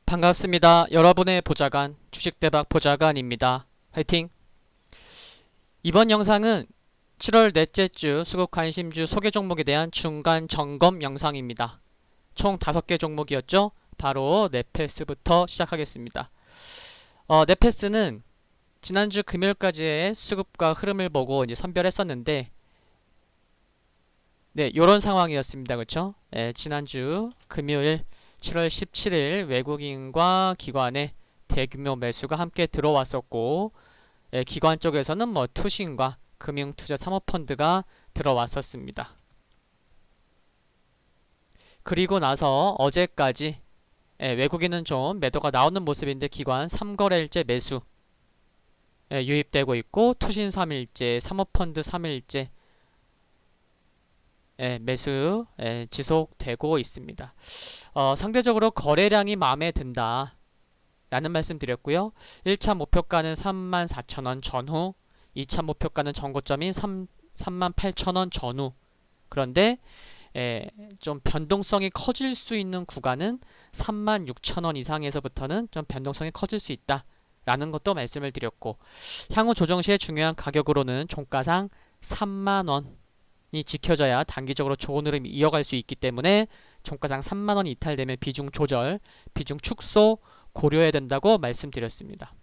반갑습니다. 여러분의 보좌관, 주식대박 보좌관입니다. 화이팅! 이번 영상은 7월 넷째 주 수급 관심주 소개 종목에 대한 중간 점검 영상입니다. 총 5개 종목이었죠? 바로 네페스부터 시작하겠습니다. 네페스는 지난주 금요일까지의 수급과 흐름을 보고 이제 선별했었는데, 네, 요런 상황이었습니다. 그렇죠? 지난주 금요일 7월 17일 외국인과 기관의 대규모 매수가 함께 들어왔었고, 기관 쪽에서는 뭐 투신과 금융투자 사모펀드가 들어왔었습니다. 그리고 나서 어제까지 외국인은 좀 매도가 나오는 모습인데 기관 3거래일째 매수 유입되고 있고, 투신 3일째, 사모펀드 3일째 매수 지속되고 있습니다. 상대적으로 거래량이 마음에 든다 라는 말씀 드렸고요. 1차 목표가는 34,000원 전후, 2차 목표가는 전고점인 38,000원 전후. 그런데 좀 변동성이 커질 수 있는 구간은 36,000원 이상에서부터는 좀 변동성이 커질 수 있다 라는 것도 말씀을 드렸고, 향후 조정 시에 중요한 가격으로는 종가상 3만원이 지켜져야 단기적으로 좋은 흐름이 이어갈 수 있기 때문에 종가상 3만원이 이탈되면 비중 조절, 비중 축소 고려해야 된다고 말씀드렸습니다.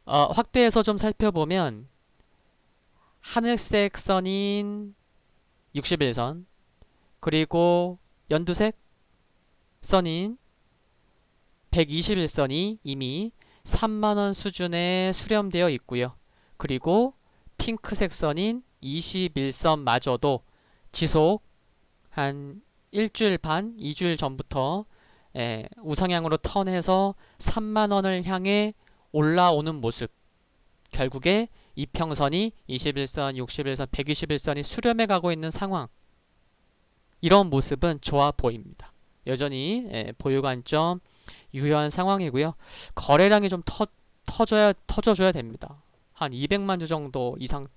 확대해서 좀 살펴보면 하늘색 선인 61선, 그리고 연두색 선인 121선이 이미 3만원 수준에 수렴되어 있고요. 그리고 핑크색 선인 21선마저도 지속 한 일주일 반, 2주일 전부터 우상향으로 턴해서 3만원을 향해 올라오는 모습. 결국에 이평선이 21선, 61선, 121선이 수렴해 가고 있는 상황. 이런 모습은 좋아 보입니다. 여전히 보유 관점 유효한 상황이고요. 거래량이 좀 터져줘야 됩니다. 한 200만 주 정도 이상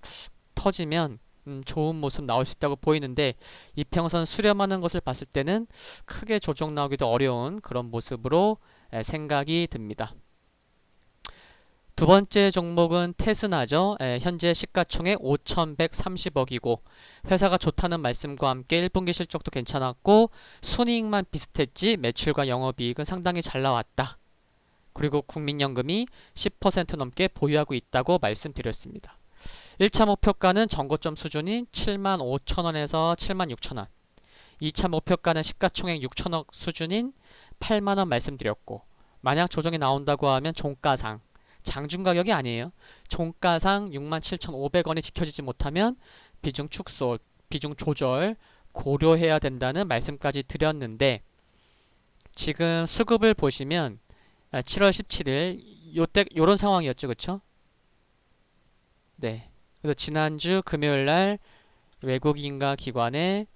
터지면 좋은 모습 나올 수 있다고 보이는데, 이평선 수렴하는 것을 봤을 때는 크게 조정 나오기도 어려운 그런 모습으로 생각이 듭니다. 두 번째 종목은 테스나죠. 현재 시가총액 5,130억이고 회사가 좋다는 말씀과 함께 1분기 실적도 괜찮았고 순이익만 비슷했지 매출과 영업이익은 상당히 잘 나왔다. 그리고 국민연금이 10% 넘게 보유하고 있다고 말씀드렸습니다. 1차 목표가는 전고점 수준인 75,000원에서 76,000원, 2차 목표가는 시가총액 6천억 수준인 8만원 말씀드렸고, 만약 조정이 나온다고 하면 종가상, 장중 가격이 아니에요. 종가상 67,500원이 지켜지지 못하면 비중 축소, 비중 조절 고려해야 된다는 말씀까지 드렸는데, 지금 수급을 보시면 7월 17일 요런 상황이었죠. 그쵸? 네. 그래서 지난주 금요일날 외국인과 기관의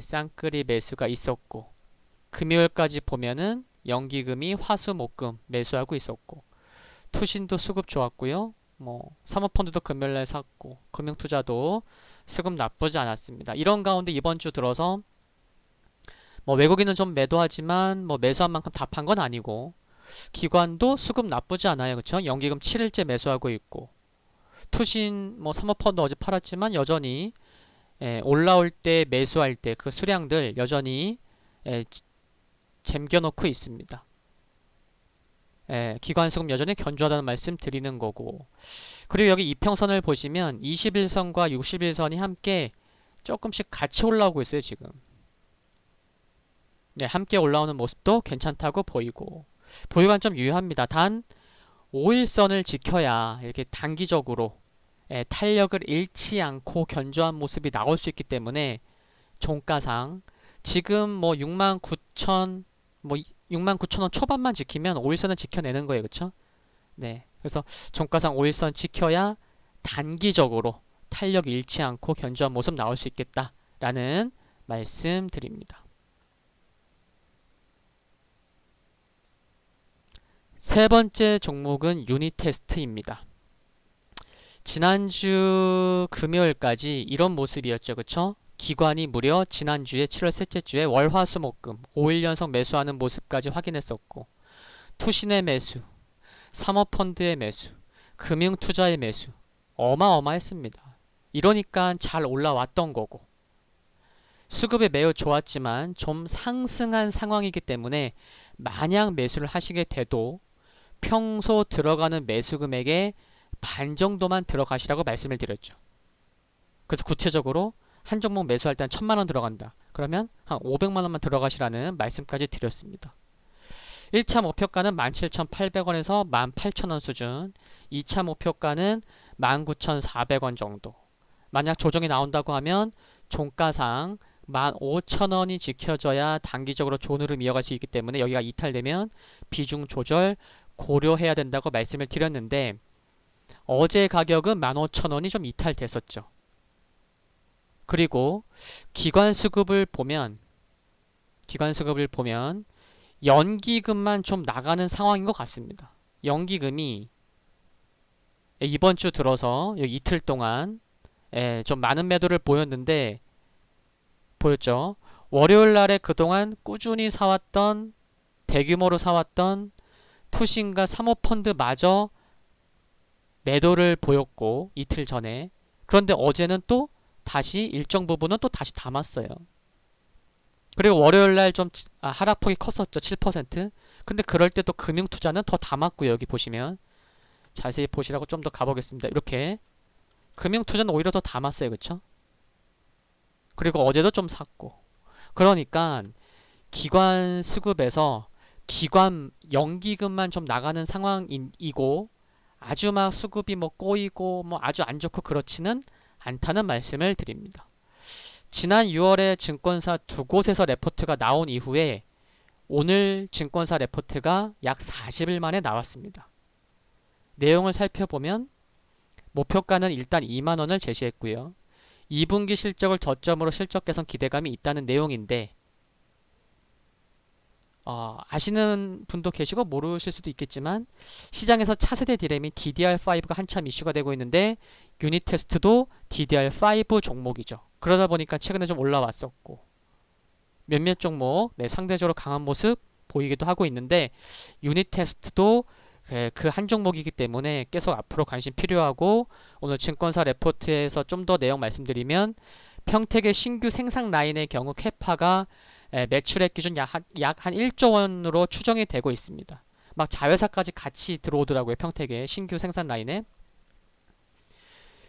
쌍끌이 매수가 있었고, 금요일까지 보면은 연기금이 화수목금 매수하고 있었고, 투신도 수급 좋았고요. 뭐 사모펀드도 금요일날 샀고, 금융투자도 수급 나쁘지 않았습니다. 이런 가운데 이번 주 들어서 뭐 외국인은 좀 매도하지만 뭐 매수한 만큼 답한 건 아니고, 기관도 수급 나쁘지 않아요. 그쵸? 연기금 7일째 매수하고 있고, 투신 뭐 사모펀드 어제 팔았지만 여전히 올라올 때 매수할 때 그 수량들 여전히 잼겨놓고 있습니다. 기관 수급 여전히 견조하다는 말씀 드리는 거고, 그리고 여기 이평선을 보시면 21선과 61선이 함께 조금씩 같이 올라오고 있어요. 지금 함께 올라오는 모습도 괜찮다고 보이고, 보유 관점 유효합니다. 단 5일선을 지켜야 이렇게 단기적으로 탄력을 잃지 않고 견조한 모습이 나올 수 있기 때문에, 종가상 지금 뭐 69,000 뭐 69,000원 초반만 지키면 5일선은 지켜내는 거예요. 그쵸? 네. 그래서 종가상 5일선 지켜야 단기적으로 탄력 잃지 않고 견조한 모습 나올 수 있겠다라는 말씀 드립니다. 세 번째 종목은 유니테스트입니다. 지난주 금요일까지 이런 모습이었죠. 그쵸? 기관이 무려 지난주에 7월 셋째 주에 월화수목금 5일 연속 매수하는 모습까지 확인했었고 투신의 매수, 사모펀드의 매수, 금융투자의 매수 어마어마했습니다. 이러니까 잘 올라왔던 거고 수급이 매우 좋았지만 좀 상승한 상황이기 때문에 만약 매수를 하시게 돼도 평소 들어가는 매수 금액의 반 정도만 들어가시라고 말씀을 드렸죠. 그래서 구체적으로 한 종목 매수할 때 한 1000만 원 들어간다. 그러면 한 500만 원만 들어가시라는 말씀까지 드렸습니다. 1차 목표가는 17,800원에서 18,000원 수준, 2차 목표가는 19,400원 정도. 만약 조정이 나온다고 하면 종가상 15,000원이 지켜져야 단기적으로 좋은 흐름 이어갈 수 있기 때문에 여기가 이탈되면 비중 조절 고려해야 된다고 말씀을 드렸는데 어제 가격은 15,000원이 좀 이탈됐었죠. 그리고 기관 수급을 보면 연기금만 좀 나가는 상황인 것 같습니다. 연기금이 이번 주 들어서 여기 이틀 동안 좀 많은 매도를 보였죠. 월요일 날에 그동안 꾸준히 사왔던 대규모로 사왔던 투신과 사모펀드마저 매도를 보였고 이틀 전에 그런데 어제는 또 다시 일정 부분은 또 다시 담았어요. 그리고 월요일날 좀 하락폭이 컸었죠. 7%. 근데 그럴 때 또 금융투자는 더 담았고요. 여기 보시면 자세히 보시라고 좀 더 가보겠습니다. 이렇게 금융투자는 오히려 더 담았어요. 그쵸? 그리고 어제도 좀 샀고 그러니까 기관 수급에서 기관 연기금만 좀 나가는 상황이고 아주 막 수급이 뭐 꼬이고 뭐 아주 안 좋고 그렇지는 않다는 말씀을 드립니다. 지난 6월에 증권사 두 곳에서 레포트가 나온 이후에 오늘 증권사 레포트가 약 40일 만에 나왔습니다. 내용을 살펴보면 목표가는 일단 2만원을 제시했고요. 2분기 실적을 저점으로 실적 개선 기대감이 있다는 내용인데 아시는 분도 계시고 모르실 수도 있겠지만 시장에서 차세대 디램인 DDR5가 한참 이슈가 되고 있는데 유닛 테스트도 DDR5 종목이죠. 그러다 보니까 최근에 좀 올라왔었고 몇몇 종목 상대적으로 강한 모습 보이기도 하고 있는데 유닛 테스트도 그 한 종목이기 때문에 계속 앞으로 관심 필요하고 오늘 증권사 레포트에서 좀 더 내용 말씀드리면 평택의 신규 생산 라인의 경우 캐파가 매출액 기준 약 한 1조 원으로 추정이 되고 있습니다. 막 자회사까지 같이 들어오더라고요. 평택의 신규 생산 라인에.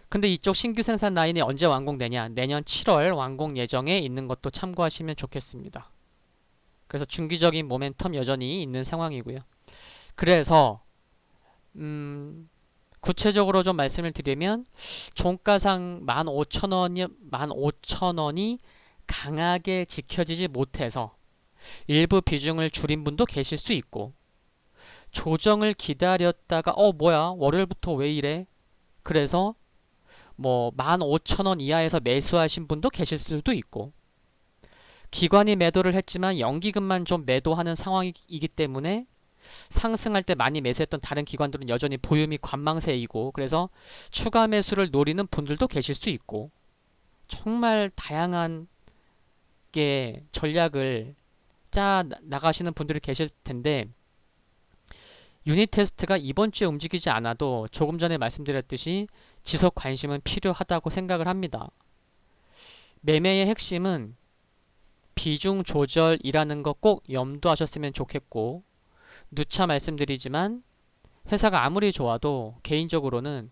근데 이쪽 신규 생산 라인이 언제 완공되냐? 내년 7월 완공 예정에 있는 것도 참고하시면 좋겠습니다. 그래서 중기적인 모멘텀 여전히 있는 상황이고요. 그래서 구체적으로 좀 말씀을 드리면 종가상 15,000원이 강하게 지켜지지 못해서 일부 비중을 줄인 분도 계실 수 있고 조정을 기다렸다가 뭐야 월요일부터 왜 이래? 그래서 뭐 15,000원 이하에서 매수하신 분도 계실 수도 있고 기관이 매도를 했지만 연기금만 좀 매도하는 상황이기 때문에 상승할 때 많이 매수했던 다른 기관들은 여전히 보유 및 관망세이고 그래서 추가 매수를 노리는 분들도 계실 수 있고 정말 다양한 게 전략을 짜 나가시는 분들이 계실 텐데 유닛 테스트가 이번 주에 움직이지 않아도 조금 전에 말씀드렸듯이 지속 관심은 필요하다고 생각을 합니다. 매매의 핵심은 비중 조절이라는 거 꼭 염두하셨으면 좋겠고 누차 말씀드리지만 회사가 아무리 좋아도 개인적으로는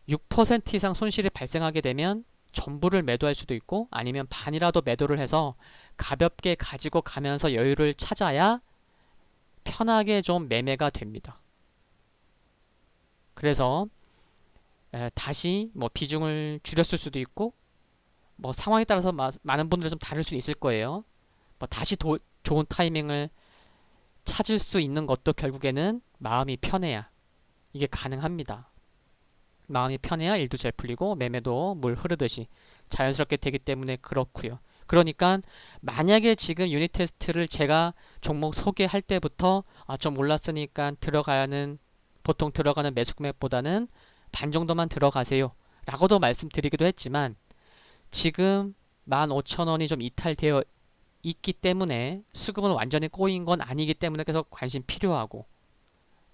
6% 이상 손실이 발생하게 되면 전부를 매도할 수도 있고 아니면 반이라도 매도를 해서 가볍게 가지고 가면서 여유를 찾아야 편하게 좀 매매가 됩니다. 그래서 다시 뭐 비중을 줄였을 수도 있고 뭐 상황에 따라서 많은 분들이 좀 다를 수 있을 거예요. 뭐 다시 좋은 타이밍을 찾을 수 있는 것도 결국에는 마음이 편해야 이게 가능합니다. 마음이 편해야 일도 잘 풀리고 매매도 물 흐르듯이 자연스럽게 되기 때문에 그렇고요. 그러니까 만약에 지금 유닛 테스트를 제가 종목 소개할 때부터 좀 올랐으니까 보통 들어가는 매수 금액보다는 반 정도만 들어가세요 라고도 말씀드리기도 했지만 지금 15,000원이 좀 이탈되어 있기 때문에 수급은 완전히 꼬인 건 아니기 때문에 계속 관심 필요하고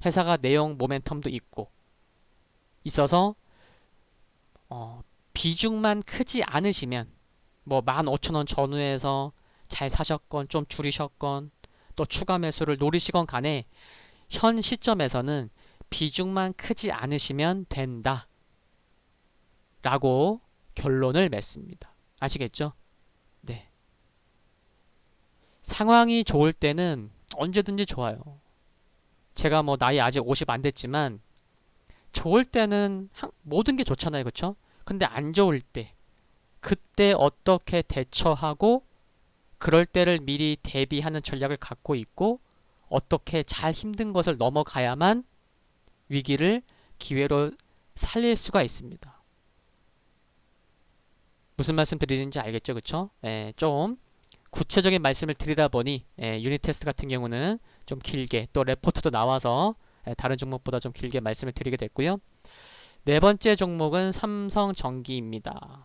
회사가 내용 모멘텀도 있고 있어서 비중만 크지 않으시면 뭐 15,000원 전후에서 잘 사셨건 좀 줄이셨건 또 추가 매수를 노리시건 간에 현 시점에서는 비중만 크지 않으시면 된다 라고 결론을 맺습니다. 아시겠죠? 네. 상황이 좋을 때는 언제든지 좋아요. 제가 뭐 나이 아직 50 안 됐지만 좋을 때는 모든 게 좋잖아요. 그쵸? 근데 안 좋을 때 그때 어떻게 대처하고 그럴 때를 미리 대비하는 전략을 갖고 있고 어떻게 잘 힘든 것을 넘어가야만 위기를 기회로 살릴 수가 있습니다. 무슨 말씀 드리는지 알겠죠? 그쵸? 좀 구체적인 말씀을 드리다 보니 유닛 테스트 같은 경우는 좀 길게 또 레포트도 나와서 다른 종목보다 좀 길게 말씀을 드리게 됐고요. 네 번째 종목은 삼성전기입니다.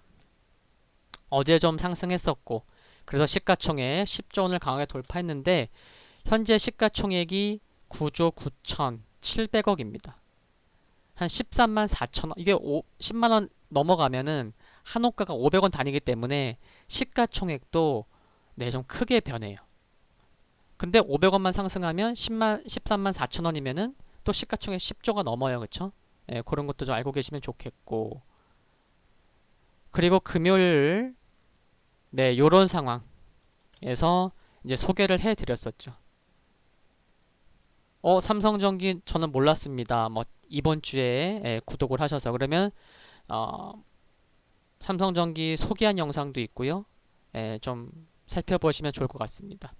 어제 좀 상승했었고 그래서 시가총액 10조 원을 강하게 돌파했는데 현재 시가총액이 9조 9,700억입니다. 한 13만 4천원 이게 10만원 넘어가면은 한호가가 500원 단위이기 때문에 시가총액도 좀 크게 변해요. 근데 500원만 상승하면 13만 4천원이면은 또 시가총액 10조가 넘어요. 그쵸? 그런 것도 좀 알고 계시면 좋겠고 그리고 금요일 요런 상황에서 이제 소개를 해 드렸었죠. 삼성전기 저는 몰랐습니다. 뭐 이번 주에 구독을 하셔서 그러면 삼성전기 소개한 영상도 있고요. 좀 살펴보시면 좋을 것 같습니다.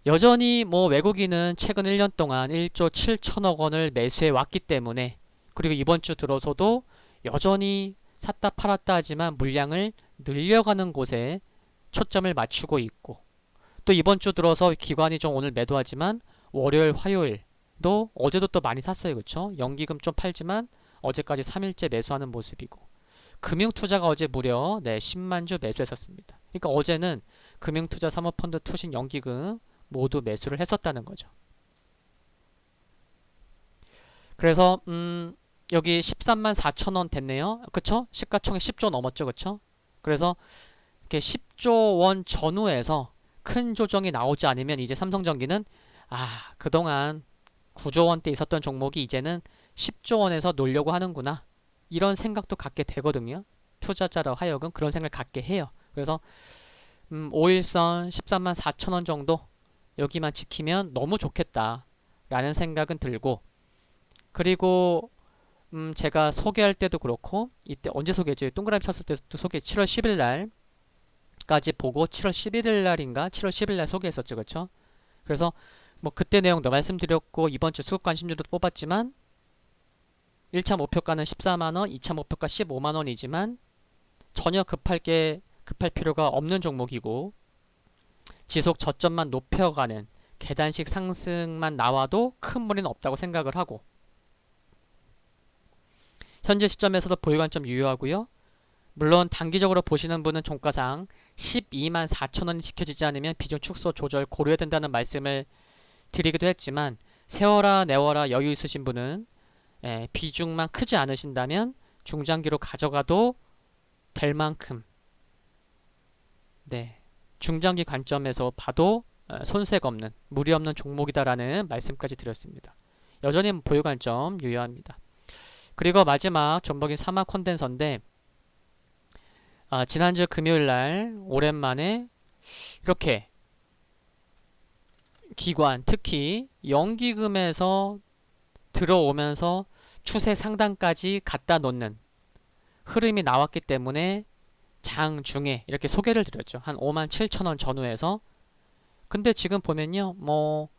여전히 뭐 외국인은 최근 1년 동안 1조 7천억 원을 매수해 왔기 때문에 그리고 이번 주 들어서도 여전히 샀다 팔았다 하지만 물량을 늘려가는 곳에 초점을 맞추고 있고 또 이번 주 들어서 기관이 좀 오늘 매도하지만 월요일 화요일도 어제도 또 많이 샀어요. 그쵸? 연기금 좀 팔지만 어제까지 3일째 매수하는 모습이고 금융투자가 어제 무려 10만 주 매수했었습니다. 그러니까 어제는 금융투자, 사모펀드, 투신, 연기금 모두 매수를 했었다는 거죠. 그래서 여기 13만 4천원 됐네요. 그쵸? 시가총액 10조 넘었죠. 그쵸? 그래서 이렇게 10조 원 전후에서 큰 조정이 나오지 않으면 이제 삼성전기는 그동안 9조 원대 있었던 종목이 이제는 10조 원에서 놀려고 하는구나. 이런 생각도 갖게 되거든요. 투자자로 하여금 그런 생각을 갖게 해요. 그래서 5일선 13만 4천원 정도 여기만 지키면 너무 좋겠다 라는 생각은 들고 그리고 제가 소개할 때도 그렇고 이때 언제 소개했죠? 동그라미 쳤을 때도 소개 7월 10일 날까지 보고 7월 11일 날인가 7월 10일 날 소개했었죠. 그렇죠? 그래서 뭐 그때 내용도 말씀드렸고 이번 주 수급 관심주도 뽑았지만 1차 목표가는 14만원, 2차 목표가 15만원이지만 전혀 급할 필요가 없는 종목이고 지속 저점만 높여가는 계단식 상승만 나와도 큰 무리는 없다고 생각을 하고 현재 시점에서도 보유관점 유효하고요. 물론 단기적으로 보시는 분은 종가상 12만 4천원이 지켜지지 않으면 비중 축소 조절 고려해야 된다는 말씀을 드리기도 했지만 세워라 내워라 여유 있으신 분은 비중만 크지 않으신다면 중장기로 가져가도 될 만큼 중장기 관점에서 봐도 손색 없는 무리 없는 종목이다라는 말씀까지 드렸습니다. 여전히 보유 관점 유효합니다. 그리고 마지막 전복인 사마 콘덴서인데 지난주 금요일날 오랜만에 이렇게 기관 특히 연기금에서 들어오면서 추세 상단까지 갖다 놓는 흐름이 나왔기 때문에 장중에 이렇게 소개를 드렸죠. 한 5만 7천원 전후에서. 근데 지금 보면요. 뭐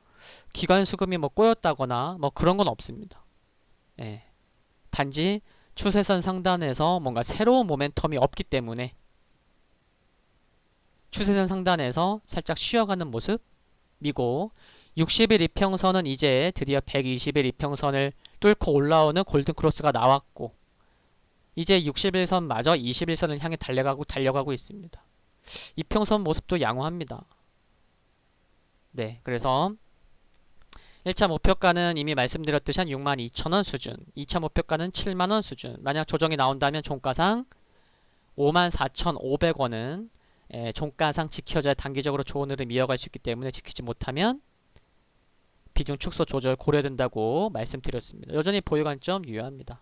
기관 수급이 뭐 꼬였다거나 뭐 그런 건 없습니다. 단지 추세선 상단에서 뭔가 새로운 모멘텀이 없기 때문에 추세선 상단에서 살짝 쉬어가는 모습이고 60일 이평선은 이제 드디어 120일 이평선을 뚫고 올라오는 골든크로스가 나왔고 이제 61선 마저 21선을 향해 달려가고 있습니다. 이평선 모습도 양호합니다. 네, 그래서 1차 목표가는 이미 말씀드렸듯이 한 62,000원 수준, 2차 목표가는 7만원 수준. 만약 조정이 나온다면 종가상 54,500원은 종가상 지켜져야 단기적으로 좋은 흐름 이어갈 수 있기 때문에 지키지 못하면 비중 축소 조절 고려된다고 말씀드렸습니다. 여전히 보유 관점 유효합니다.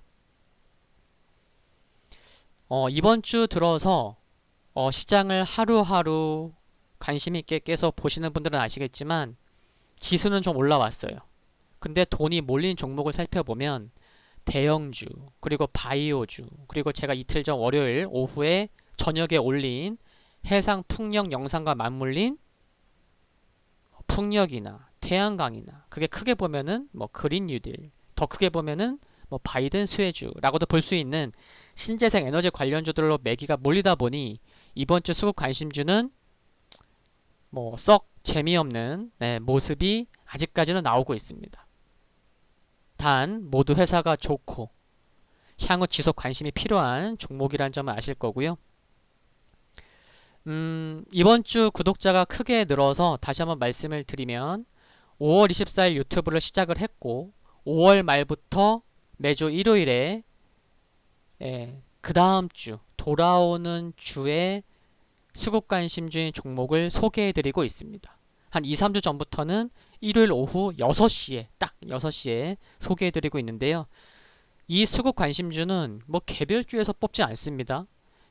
이번 주 들어서 시장을 하루하루 관심 있게 계속 보시는 분들은 아시겠지만 지수는 좀 올라왔어요. 근데 돈이 몰린 종목을 살펴보면 대형주, 그리고 바이오주, 그리고 제가 이틀 전 월요일 오후에 저녁에 올린 해상 풍력 영상과 맞물린 풍력이나 태양광이나, 그게 크게 보면은 뭐 그린 뉴딜, 더 크게 보면은 뭐 바이든 수혜주라고도 볼 수 있는 신재생 에너지 관련주들로 매기가 몰리다 보니 이번 주 수급 관심주는 뭐 썩 재미없는 모습이 아직까지는 나오고 있습니다. 단 모두 회사가 좋고 향후 지속 관심이 필요한 종목이란 점을 아실 거고요. 이번 주 구독자가 크게 늘어서 다시 한번 말씀을 드리면 5월 24일 유튜브를 시작을 했고 5월 말부터 매주 일요일에 그 다음 주 돌아오는 주에 수급 관심주인 종목을 소개해드리고 있습니다. 한 2, 3주 전부터는 일요일 오후 6시에 딱 6시에 소개해드리고 있는데요. 이 수급 관심주는 뭐 개별주에서 뽑지 않습니다.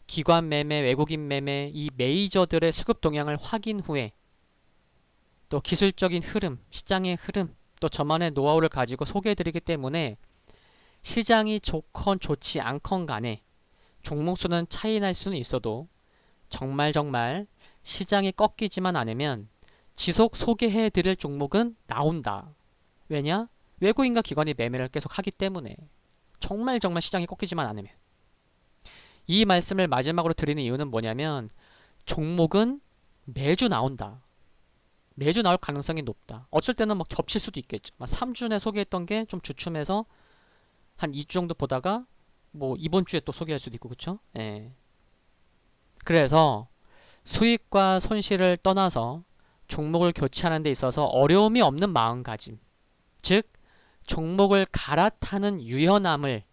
기관 매매, 외국인 매매, 이 메이저들의 수급 동향을 확인 후에 또 기술적인 흐름, 시장의 흐름, 또 저만의 노하우를 가지고 소개해드리기 때문에 시장이 좋건 좋지 않건 간에 종목수는 차이 날 수는 있어도 정말 시장이 꺾이지만 않으면 지속 소개해드릴 종목은 나온다. 왜냐? 외국인과 기관이 매매를 계속 하기 때문에 정말 시장이 꺾이지만 않으면. 이 말씀을 마지막으로 드리는 이유는 뭐냐면 종목은 매주 나온다. 매주 나올 가능성이 높다. 어쩔 때는 뭐 겹칠 수도 있겠죠. 3주 내 소개했던 게 좀 주춤해서 한 2주 정도 보다가 뭐 이번 주에 또 소개할 수도 있고, 그쵸? 예. 그래서 수익과 손실을 떠나서 종목을 교체하는 데 있어서 어려움이 없는 마음가짐, 즉 종목을 갈아타는 유연함을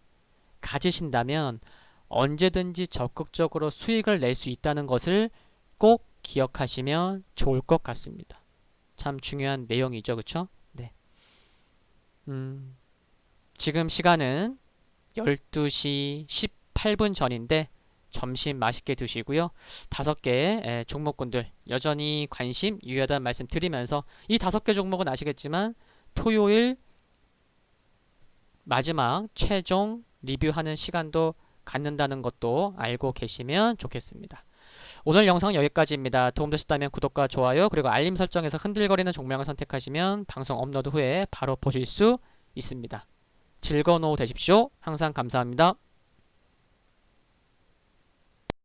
가지신다면 언제든지 적극적으로 수익을 낼 수 있다는 것을 꼭 기억하시면 좋을 것 같습니다. 참 중요한 내용이죠, 그쵸? 네. 지금 시간은 12시 18분 전인데 점심 맛있게 드시고요. 5개 종목군들 여전히 관심 유효하다는 말씀 드리면서 이 5개 종목은 아시겠지만 토요일 마지막 최종 리뷰하는 시간도 갖는다는 것도 알고 계시면 좋겠습니다. 오늘 영상 여기까지입니다. 도움되셨다면 구독과 좋아요 그리고 알림 설정에서 흔들거리는 종목을 선택하시면 방송 업로드 후에 바로 보실 수 있습니다. 즐거운 오후 되십시오. 항상 감사합니다.